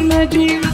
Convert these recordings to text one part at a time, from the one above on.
المجيد.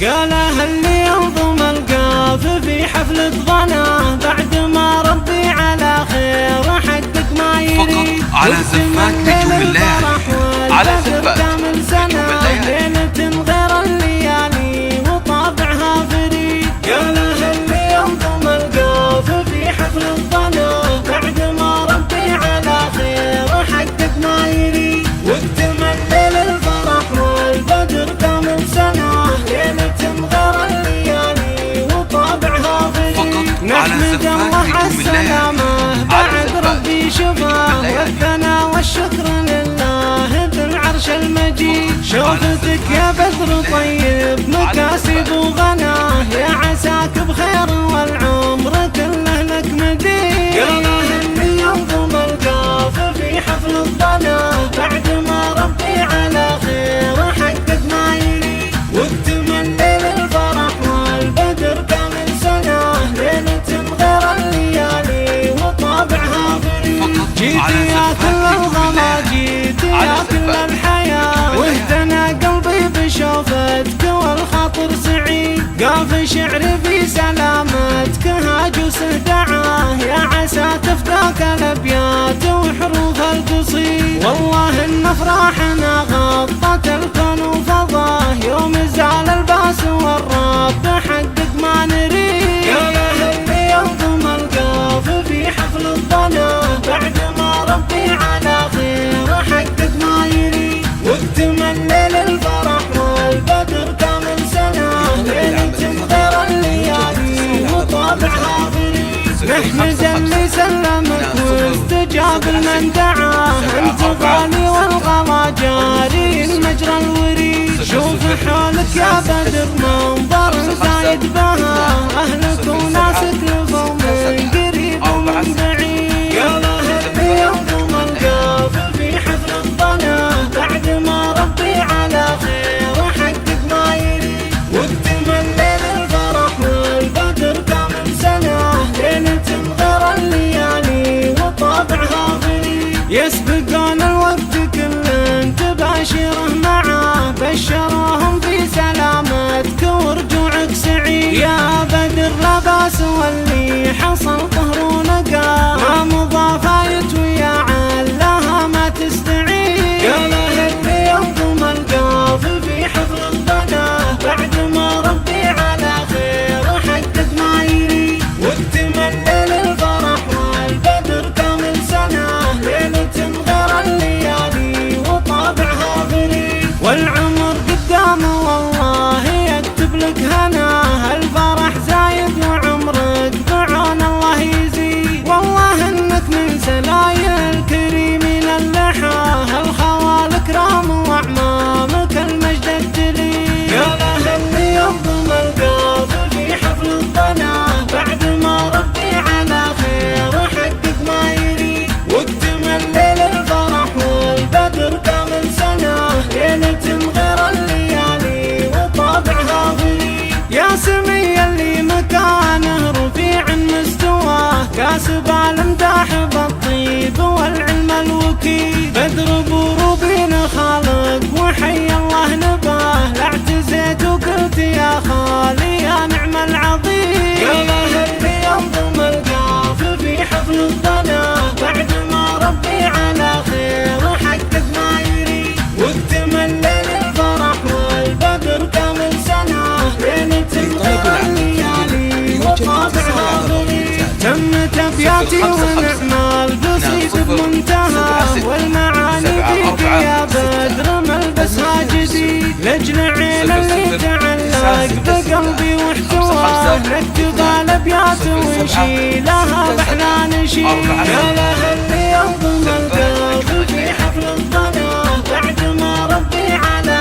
قالها اللي ينظم القاف في حفلة ظنا بعد ما ربي على خير حقق ما يريد. فقط على زفات نجوم الليالي، على زفات نجوم الليالي، ليلة غير الليالي وطابعها فريد. قالها اللي ينظم القاف في حفلة ظنا بعد ما ربي على خير حقق ما يريد. واكتمل ليل الفرح والبدر كامل سنة ليلة غير الليالي وطابعها فريد. نحمد الله عالسلامة بعد ربي شفاه والثناء والشكر لله ذي العرش المجيد. شوفتك يا بدر طيب مكاسب وغناه يا عساك بخير والعمر كله لك مديد. قالها اللي ينظم القاف في حفل الظنا بعد ما ربي على خير حقق ما يريد. واكتمل ليل الفرح والبدر كامل سنة ليلة غير الليالي وطابعها فريد. جيتي يا كل الغلا جيتي يا كل الحياة واهتنى قلبي بشوفتك والخاطر سعيد. قاف شعري في سلامتك هاجوس دعاه يا عسى تفداك الابيات وحروف القصيد. والله ان افراحنا غطت الكون وفضاه يوم زال الباس والرب حقق ما نريد. قالها اللي ينظم القاف في حفل الظنا بعد ما ربي على خير حقق ما يريد. واكتمل ليل الفرح والبدر كامل سنة ليلة غير الليالي وطابعها فريد. نحمد اللي سلمك واستجاب لمن دعاه انت غالي والغلا جاري المجرى الوريد. شوف حولك يا بدر منظر زايد بها اهلك وناسك لفوا من قريب ومن بعيد. قالها اللي ينظم القاف في حفل الظنا بعد ما ربي على خير حقق ما يريد. واكتمل ليل الفرح والبدر كامل سنة ليلة غير الليالي وطابعها فريد. يسبقون الوقت كل تباشره معاه بشروهم في سلامتك ورجوعك سعيد. يا بدر لا باس واللي حصل طهر ونقاه ما مضى فايت ويا علاها ما تستعيد. قالها اللي ينظم القاف في حفل الظنا بعد ما ربي على خير حقق ما يريد. واكتمل ليل الفرح والبدر كامل سنة ليلة غير الليالي وطابعها فريد. والعمر قدامه والله يكتب لك هناه الفرح زايد وعمرك بعون الله يزيد. والله انك من سلايا الكريمين اللحاه الخوال كرام واعمامك المجد الجليل. قالها اللي ينظم القاف في حفل الظنا بعد ما ربي على خير حقق ما يريد. واكتمل ليل الفرح والبدر كامل سنة ليلة غير الليالي وطابعها فريد. يا سمي اللي مكانه رفيع مستواه كاسب الامداح بالطيب والعلم الوكيد. بدر بروبين خالق وحي الله نباه لا اعتزيت وقلت يا خالي يا نعم العظيم. قالها اللي ينظم القاف في حفل الظنا بعد ما ربي على خير حقق ما يريد. واكتمل ليل الفرح والبدر كامل سنة ليلة غير الليالي وطابعها فريد. تمت ابياتي ونعم القصيد بمنتهى والمعاني فيك يا بدر ملبسها جديد. لاجل عين اللي تعلق بقلبي واحتواه نكتب الابيات ونشيلها باحلى نشيد. قالها اللي ينظم القلب في حفل الظنا بعد ما ربي على